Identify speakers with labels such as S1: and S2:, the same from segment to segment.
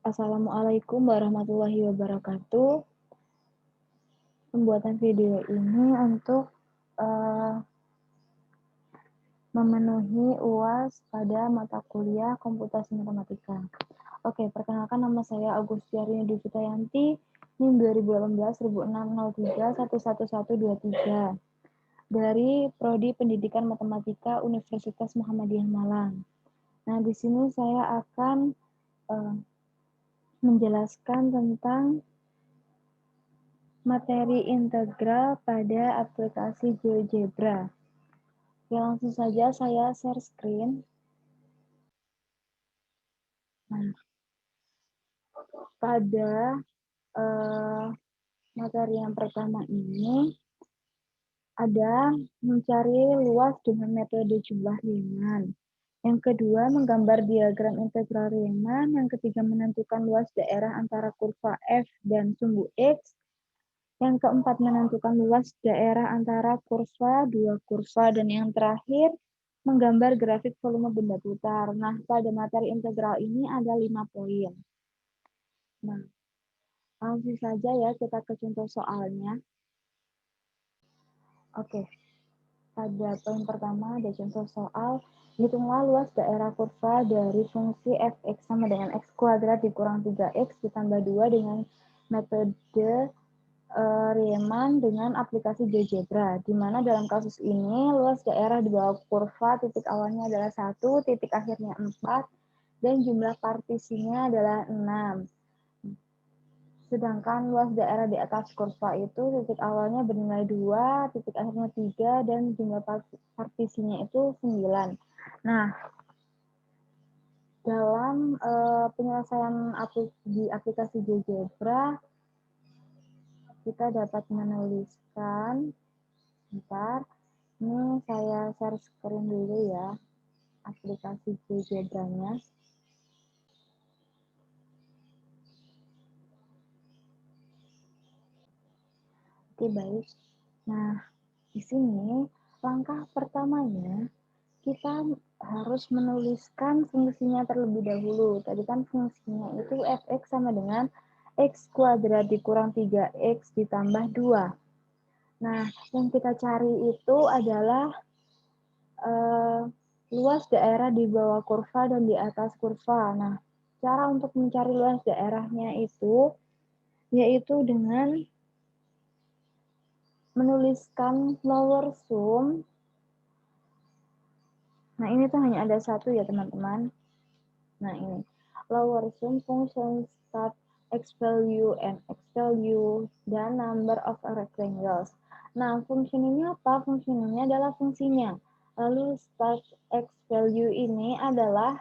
S1: Assalamualaikum warahmatullahi wabarakatuh. Pembuatan video ini untuk memenuhi UAS pada mata kuliah Komputasi Matematika. Oke, perkenalkan nama saya Agustiarini Devitayanti, NIM 2018-0603-11123 dari Prodi Pendidikan Matematika Universitas Muhammadiyah Malang. Nah, di sini saya akan menjelaskan tentang materi integral pada aplikasi GeoGebra. Oke, langsung saja saya share screen. Nah, pada materi yang pertama ini ada mencari luas dengan metode jumlah Riemann. Yang kedua, menggambar diagram integral Riemann. Yang ketiga, menentukan luas daerah antara kurva F dan sumbu X. Yang keempat, menentukan luas daerah antara kurva, dua kurva. Dan yang terakhir, menggambar grafik volume benda putar. Nah, pada materi integral ini ada 5 poin. Nah, langsung saja ya kita ke contoh soalnya. Oke, pada poin pertama ada contoh soal. Hitunglah luas daerah kurva dari fungsi fx sama dengan x kuadrat dikurang 3x ditambah 2 dengan metode Riemann dengan aplikasi GeoGebra, di mana dalam kasus ini luas daerah di bawah kurva titik awalnya adalah 1, titik akhirnya 4, dan jumlah partisinya adalah 6. Sedangkan luas daerah di atas kurva itu titik awalnya bernilai 2, titik akhirnya 3, dan jumlah partisinya itu 9. Nah, dalam penyelesaian di aplikasi GeoGebra, kita dapat menuliskan, bentar, ini saya share screen dulu ya, aplikasi GeoGebra-nya. Oke, baik. Nah, di sini langkah pertamanya kita harus menuliskan fungsinya terlebih dahulu. Tadi kan fungsinya itu fx sama dengan x kuadrat dikurang 3x ditambah 2. Nah, yang kita cari itu adalah luas daerah di bawah kurva dan di atas kurva. Nah, cara untuk mencari luas daerahnya itu yaitu dengan menuliskan lower sum. Nah, ini tuh hanya ada satu ya, teman-teman. Nah, ini. Lower sum function start x value and x value dan number of rectangles. Nah, function ini apa? Function ini adalah fungsinya. Lalu start x value ini adalah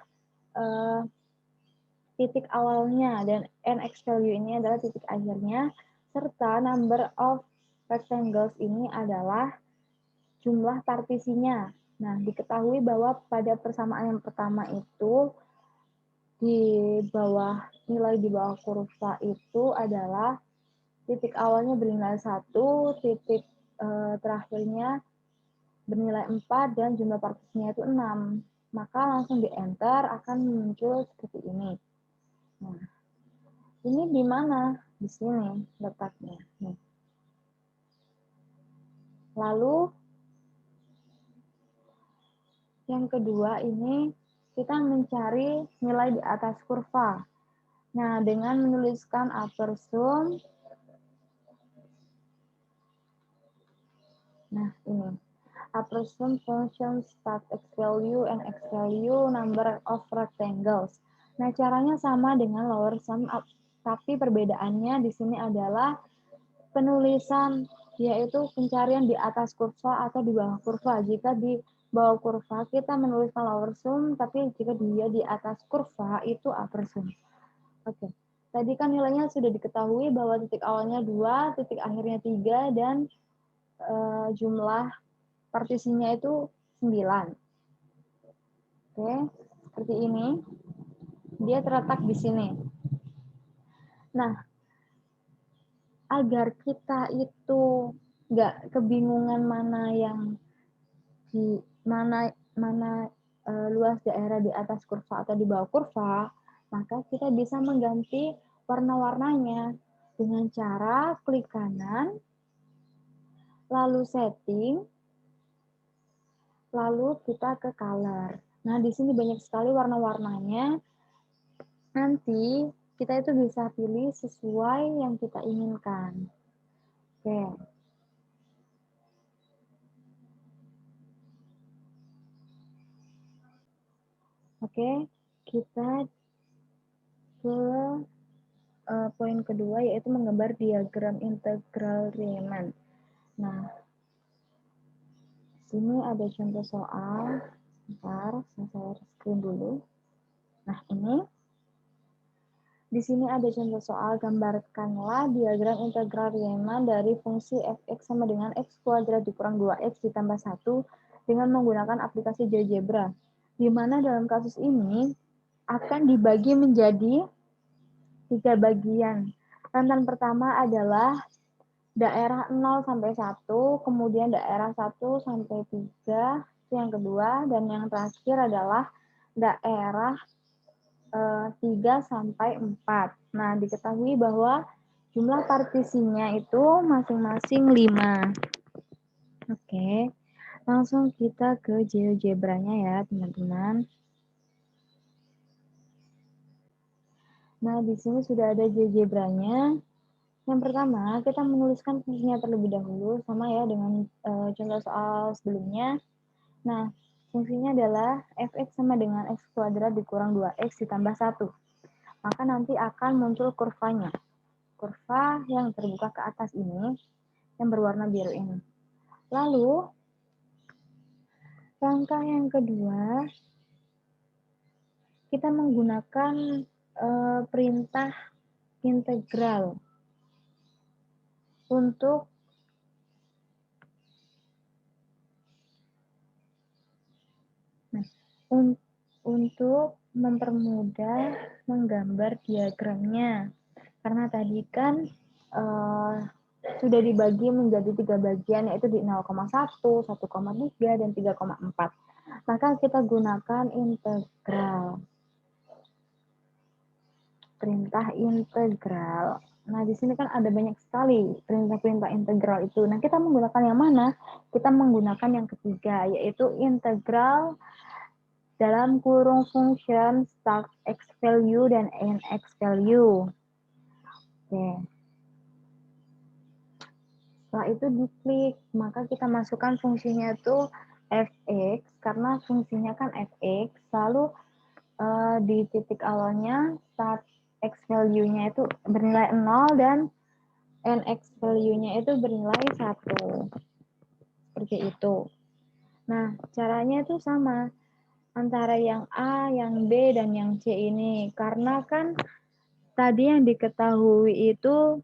S1: titik awalnya dan nx value ini adalah titik akhirnya, serta number of rectangles ini adalah jumlah partisinya. Nah, diketahui bahwa pada persamaan yang pertama itu di bawah nilai di bawah kurva itu adalah titik awalnya bernilai 1, titik terakhirnya bernilai 4, dan jumlah partisinya itu 6. Maka langsung di enter akan muncul seperti ini. Nah, ini di mana? Di sini letaknya. Nih. Lalu yang kedua ini kita mencari nilai di atas kurva. Nah, dengan menuliskan upper sum. Nah, ini. Upper sum function start x value and x value number of rectangles. Nah, caranya sama dengan lower sum, tapi perbedaannya di sini adalah penulisan, yaitu pencarian di atas kurva atau di bawah kurva. Jika di bawah kurva kita menuliskan lower sum, tapi jika dia di atas kurva itu upper sum. Oke. Tadi kan nilainya sudah diketahui bahwa titik awalnya 2, titik akhirnya 3, dan jumlah partisinya itu 9. Oke, seperti ini. Dia terletak di sini. Nah, agar kita itu nggak kebingungan mana yang di mana luas daerah di atas kurva atau di bawah kurva, Maka kita bisa mengganti warna-warnanya dengan cara klik kanan, lalu setting, lalu kita ke color. Nah, di sini banyak sekali warna-warnanya. Nanti kita itu bisa pilih sesuai yang kita inginkan. Oke. Oke, kita ke poin kedua, yaitu menggambar diagram integral Riemann. Nah, sini ada contoh soal. Bentar, saya share screen dulu. Nah, ini. Di sini ada contoh soal, gambarkanlah diagram integral Riemann dari fungsi fx sama dengan x kuadrat dikurang 2x ditambah 1 dengan menggunakan aplikasi GeoGebra. Di mana dalam kasus ini akan dibagi menjadi 3 bagian. Rentan pertama adalah daerah 0 sampai 1, kemudian daerah 1 sampai 3, itu yang kedua, dan yang terakhir adalah daerah 3 sampai 4. Nah, diketahui bahwa jumlah partisinya itu masing-masing 5. Oke, langsung kita ke GeoGebra-nya ya, teman-teman. Nah, di sini sudah ada GeoGebra-nya. Yang pertama, kita menuliskan fungsinya terlebih dahulu, sama ya dengan contoh soal sebelumnya. Nah, fungsinya adalah fx sama dengan x kuadrat dikurang 2x ditambah 1. Maka nanti akan muncul kurvanya. Kurva yang terbuka ke atas ini, yang berwarna biru ini. Lalu, langkah yang kedua, kita menggunakan perintah integral untuk untuk mempermudah menggambar diagramnya. Karena tadi kan sudah dibagi menjadi 3 bagian, yaitu di 0,1, 1,3, dan 3,4. Maka kita gunakan integral. Perintah integral. Nah, di sini kan ada banyak sekali perintah-perintah integral itu. Nah, kita menggunakan yang mana? Kita menggunakan yang ketiga, yaitu integral dalam kurung function start x value dan end x value. Oke. Setelah itu diklik, maka kita masukkan fungsinya itu fx, karena fungsinya kan fx, lalu di titik awalnya start x value-nya itu bernilai 0 dan nx value-nya itu bernilai 1. Seperti itu. Nah, caranya itu sama antara yang A, yang B, dan yang C ini. Karena kan tadi yang diketahui itu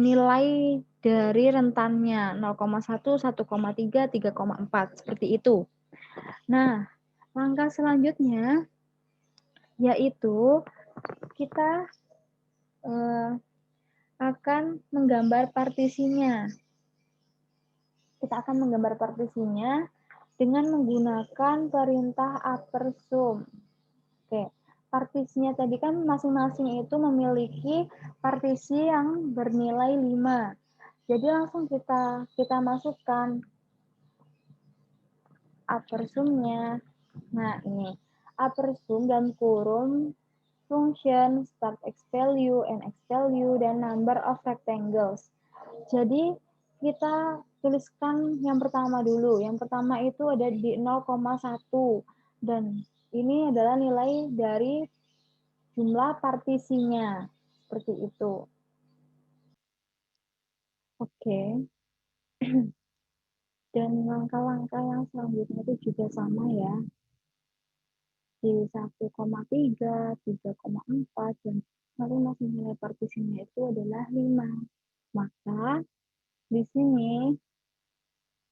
S1: nilai dari rentannya 0,1, 1,3, 3,4. Seperti itu. Nah, langkah selanjutnya yaitu kita akan menggambar partisinya. Kita akan menggambar partisinya dengan menggunakan perintah upper sum. Oke, partisinya tadi kan masing-masing itu memiliki partisi yang bernilai 5. Jadi langsung kita masukkan upper sum-nya. Nah, ini upper sum dan kurung function start x value, end x value, dan number of rectangles. Jadi kita tuliskan yang pertama dulu. Yang pertama itu ada di 0,1 dan ini adalah nilai dari jumlah partisinya. Seperti itu. Oke. Dan langkah-langkah yang selanjutnya itu juga sama ya. Di 1,3, 3,4, dan masing-masing nilai partisinya itu adalah 5. Maka di sini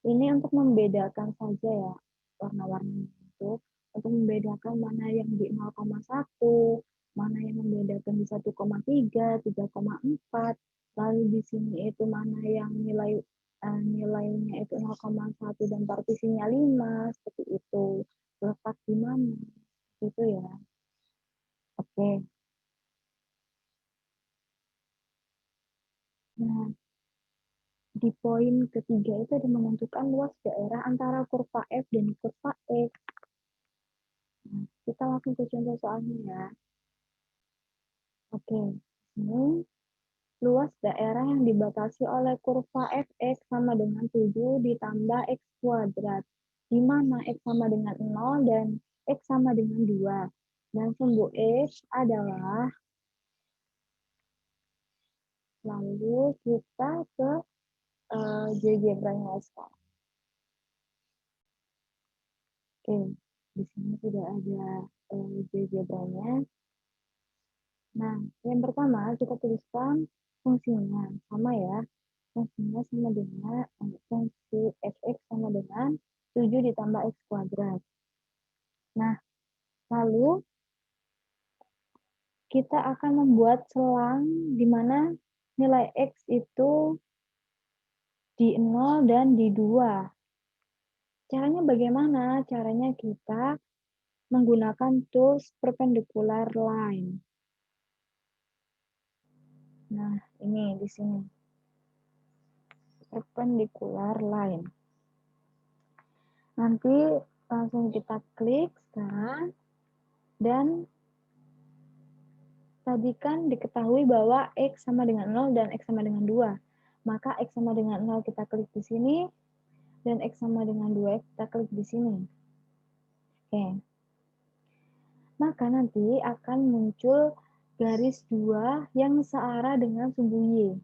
S1: ini untuk membedakan saja ya warna-warninya itu, untuk membedakan mana yang di 0,1, mana yang membedakan di 1,3, 3,4, lalu di sini itu mana yang nilainya itu 0,1 dan partisinya 5, seperti itu. Letak di mana? Itu ya. Oke. Nah, di poin ketiga itu ada menentukan luas daerah antara kurva F dan kurva X. Nah, kita langsung ke contoh soalnya ya. Oke, ini luas daerah yang dibatasi oleh kurva Fx sama dengan 7 ditambah X kuadrat, di mana X sama dengan 0 dan X sama dengan 2. Dan sumbu X adalah, lalu kita ke GeoGebra-nya sekarang. Oke, di sini sudah ada GeoGebra-nya. Nah, yang pertama kita tuliskan fungsinya, sama ya. Fungsinya sama dengan fungsi fx sama dengan 7 ditambah x kuadrat. Nah, lalu kita akan membuat selang di mana nilai x itu di 0 dan di 2. Caranya bagaimana? Caranya kita menggunakan tools perpendicular line. Nah, ini di sini. Perpendicular line. Nanti langsung kita klik sekarang, dan tadi kan diketahui bahwa X sama dengan 0 dan X sama dengan 2. Maka X sama dengan 0 kita klik di sini, dan X sama dengan 2 kita klik di sini. Oke. Maka nanti akan muncul garis 2 yang searah dengan sumbu Y.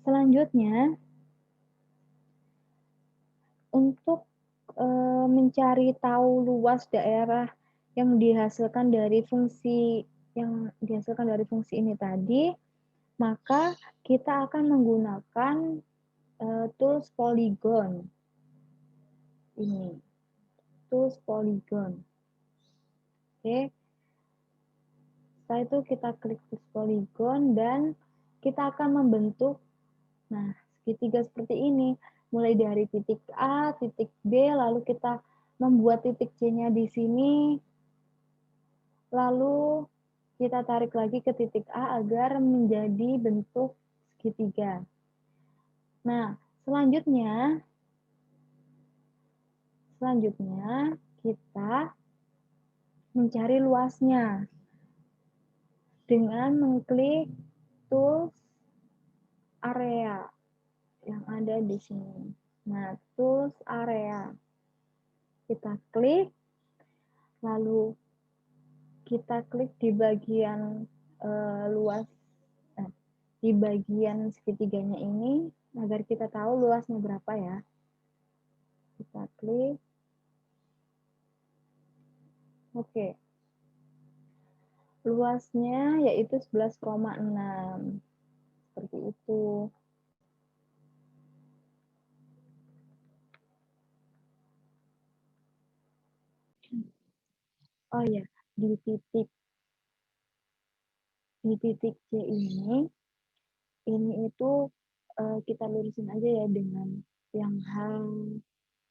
S1: Selanjutnya, untuk mencari tahu luas daerah yang dihasilkan dari fungsi ini tadi, maka kita akan menggunakan tools polygon. Ini, tools polygon. Oke. Setelah itu kita klik tools polygon dan kita akan membentuk segitiga seperti ini. Mulai dari titik A, titik B, lalu kita membuat titik C-nya di sini. Lalu kita tarik lagi ke titik A agar menjadi bentuk segitiga. Nah, selanjutnya kita mencari luasnya dengan mengklik tools area yang ada di sini. Nah, tools area. Kita klik, lalu kita klik di bagian di bagian segitiganya ini agar kita tahu luasnya berapa ya. Kita klik. Oke. Luasnya yaitu 11,6. Seperti itu. Oh ya, di titik C ini itu kita lurusin aja ya dengan yang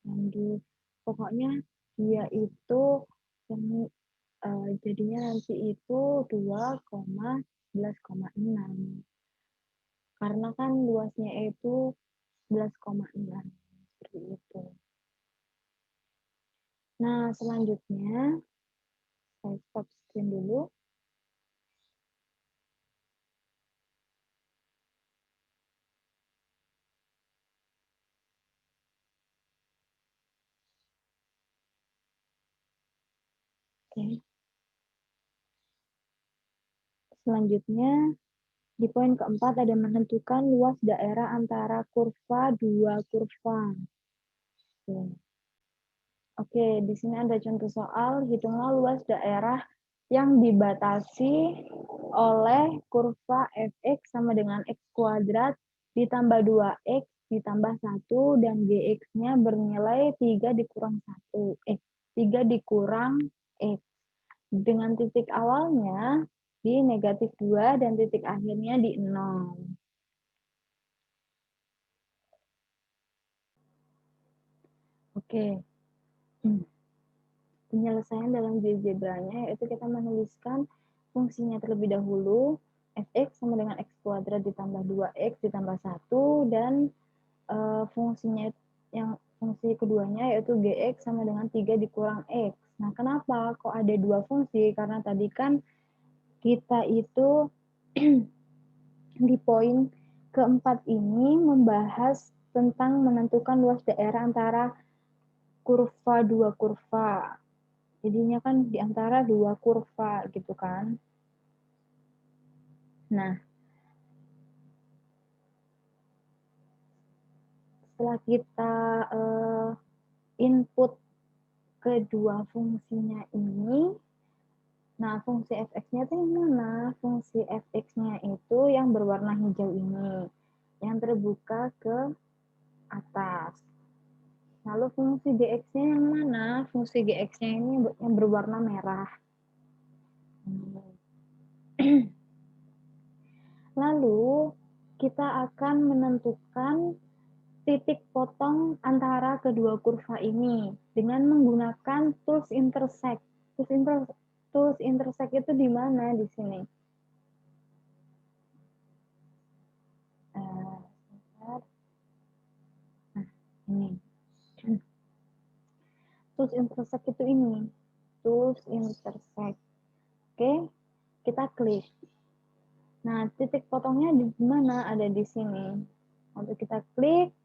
S1: yang di, pokoknya dia itu yang jadinya nanti itu 2,11,6. Karena kan luasnya itu 11,6. Seperti itu. Nah, selanjutnya saya stop screen dulu. Oke. Selanjutnya, di poin keempat ada menentukan luas daerah antara kurva dua kurva. Oke, di sini ada contoh soal, hitunglah luas daerah yang dibatasi oleh kurva fx sama dengan x kuadrat ditambah 2x ditambah 1 dan gx-nya bernilai 3 dikurang 1, 3 dikurang x. Dengan titik awalnya di negatif 2 dan titik akhirnya di 0. Oke. penyelesaian dalam GeoGebra-nya, yaitu kita menuliskan fungsinya terlebih dahulu, fx sama dengan x kuadrat ditambah 2x ditambah 1, dan fungsinya yang fungsi keduanya yaitu gx sama dengan 3 dikurang x. Nah, kenapa kok ada dua fungsi? Karena tadi kan kita itu di poin keempat ini membahas tentang menentukan luas daerah antara dua kurva. Jadinya kan di antara dua kurva gitu kan. Nah, setelah kita input kedua fungsinya ini, nah fungsi fx-nya itu yang mana? Fungsi fx-nya itu yang berwarna hijau ini, yang terbuka ke atas. Lalu fungsi gx-nya yang mana? Fungsi gx-nya ini yang berwarna merah. Lalu kita akan menentukan titik potong antara kedua kurva ini dengan menggunakan tools intersect. Tools intersect itu di mana di sini? Nah, ini. Tools intersect itu ini. Tools intersect. Oke, kita klik. Nah, titik potongnya di mana? Ada di sini. Lalu kita klik,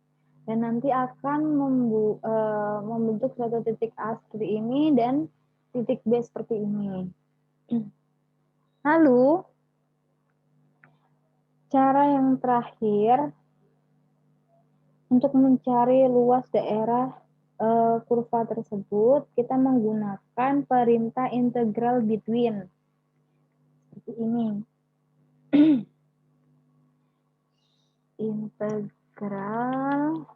S1: dan nanti akan membentuk suatu titik A seperti ini dan titik B seperti ini. Lalu, cara yang terakhir untuk mencari luas daerah kurva tersebut, kita menggunakan perintah integral between. Seperti ini. Integral.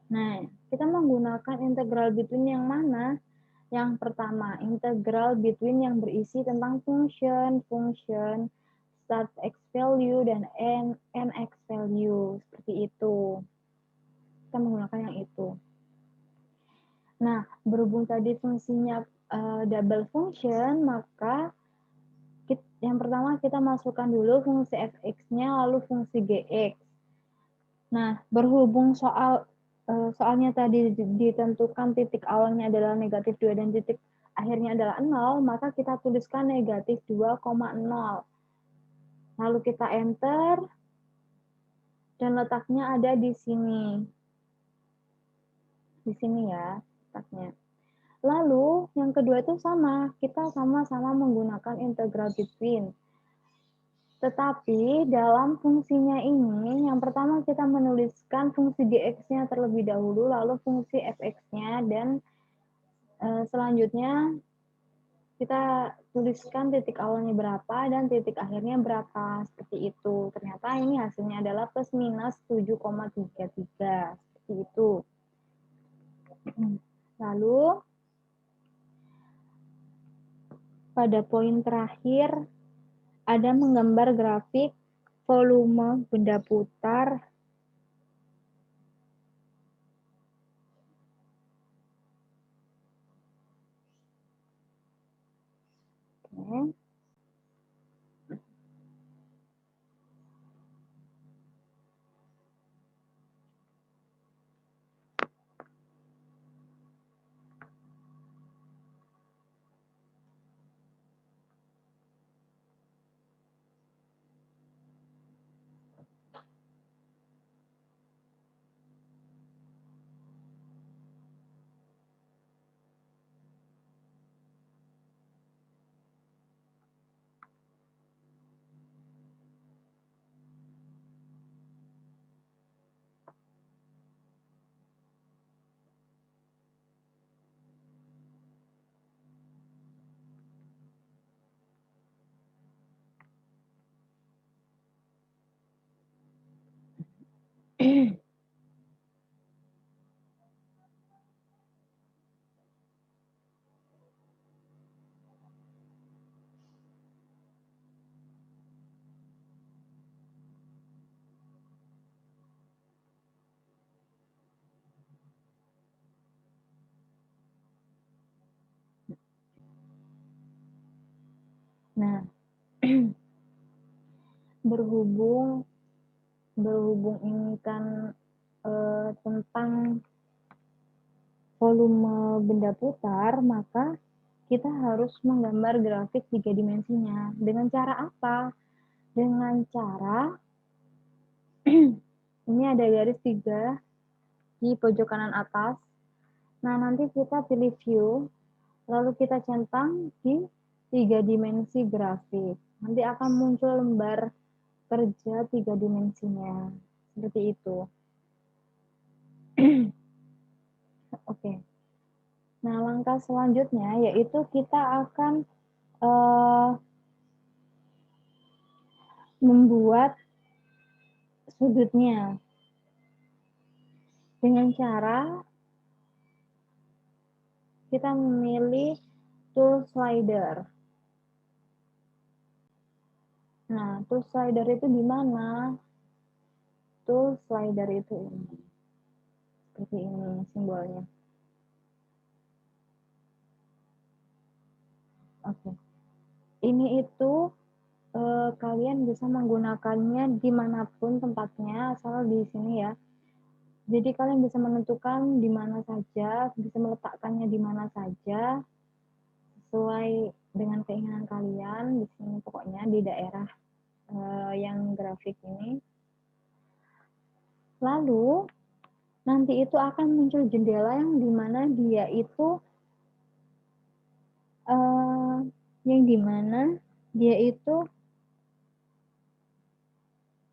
S1: Nah, kita menggunakan integral between yang mana? Yang pertama, integral between yang berisi tentang function start x value dan end x value. Seperti itu. Kita menggunakan yang itu. Nah, berhubung tadi fungsinya double function, maka yang pertama kita masukkan dulu fungsi fx-nya, lalu fungsi gx. Nah, berhubung soalnya tadi ditentukan titik awalnya adalah negatif 2 dan titik akhirnya adalah 0, maka kita tuliskan negatif 2,0. Lalu kita enter, dan letaknya ada di sini. Di sini ya, letaknya. Lalu, yang kedua itu sama, kita sama-sama menggunakan integral between. Tetapi dalam fungsinya ini, yang pertama kita menuliskan fungsi gx-nya terlebih dahulu, lalu fungsi fx-nya, dan selanjutnya kita tuliskan titik awalnya berapa dan titik akhirnya berapa. Seperti itu. Ternyata ini hasilnya adalah plus minus 7,33. Seperti itu. Lalu, pada poin terakhir, ada menggambar grafik volume benda putar Oke. berhubung ini kan tentang volume benda putar, maka kita harus menggambar grafik 3 dimensinya. Dengan cara apa? Dengan cara ini ada garis 3 di pojok kanan atas. Nah, nanti kita pilih view, lalu kita centang di 3 dimensi grafik. Nanti akan muncul lembar kerja 3 dimensinya. Seperti itu. Oke. Nah, langkah selanjutnya yaitu kita akan membuat sudutnya dengan cara kita memilih tool slider. Nah, tool slider itu di mana? Tool slider itu ini. Seperti ini simbolnya. Oke. Ini itu kalian bisa menggunakannya dimanapun tempatnya, asal di sini ya. Jadi kalian bisa menentukan di mana saja, bisa meletakkannya di mana saja, sesuai dengan keinginan kalian. Di sini pokoknya di daerah yang grafik ini. Lalu nanti itu akan muncul jendela yang dimana dia itu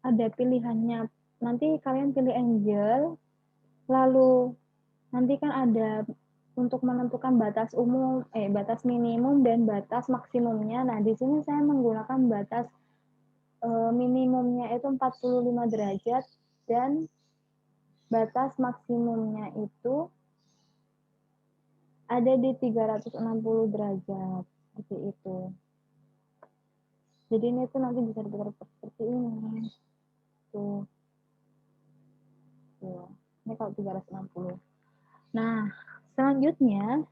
S1: ada pilihannya. Nanti kalian pilih angel, lalu nanti kan ada untuk menentukan batas minimum dan batas maksimumnya. Nah, di sini saya menggunakan batas minimumnya itu 45 derajat dan batas maksimumnya itu ada di 360 derajat. Seperti itu. Jadi ini tuh nanti bisa diputar seperti ini. Tuh. Ini kalau 360. Nah, selanjutnya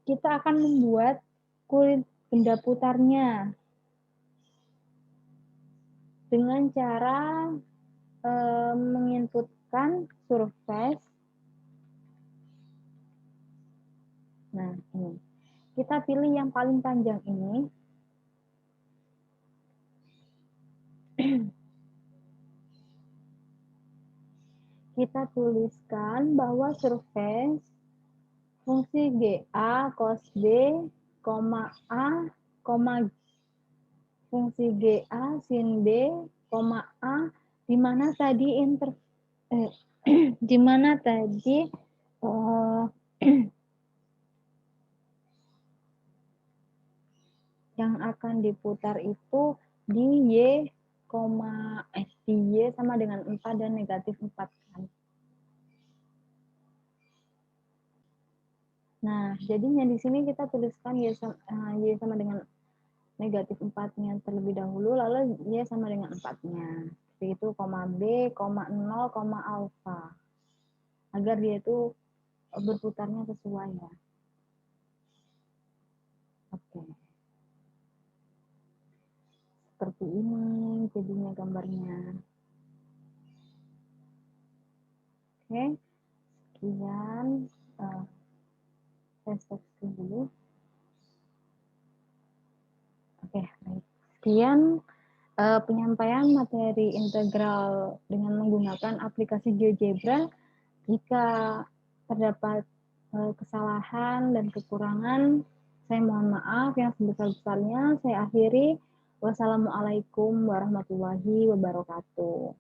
S1: kita akan membuat kulit benda putarnya dengan cara menginputkan surface. Nah, ini. Kita pilih yang paling panjang ini. Kita tuliskan bahwa surface fungsi GA cos B, A, fungsi GA sin B, A, di mana tadi di mana tadi yang akan diputar itu di Y, di Y sama dengan 4 dan negatif 4 kan. Nah, jadinya di sini kita tuliskan Y sama dengan negatif 4-nya terlebih dahulu, lalu Y sama dengan 4-nya. Seperti itu, B, 0, alfa. Agar dia itu berputarnya sesuai ya. Oke. Seperti ini jadinya gambarnya. Oke. Sekian. Saya stop dulu. Oke, baik. Sekian penyampaian materi integral dengan menggunakan aplikasi GeoGebra. Jika terdapat kesalahan dan kekurangan, saya mohon maaf yang sebesar-besarnya. Saya akhiri. Wassalamualaikum warahmatullahi wabarakatuh.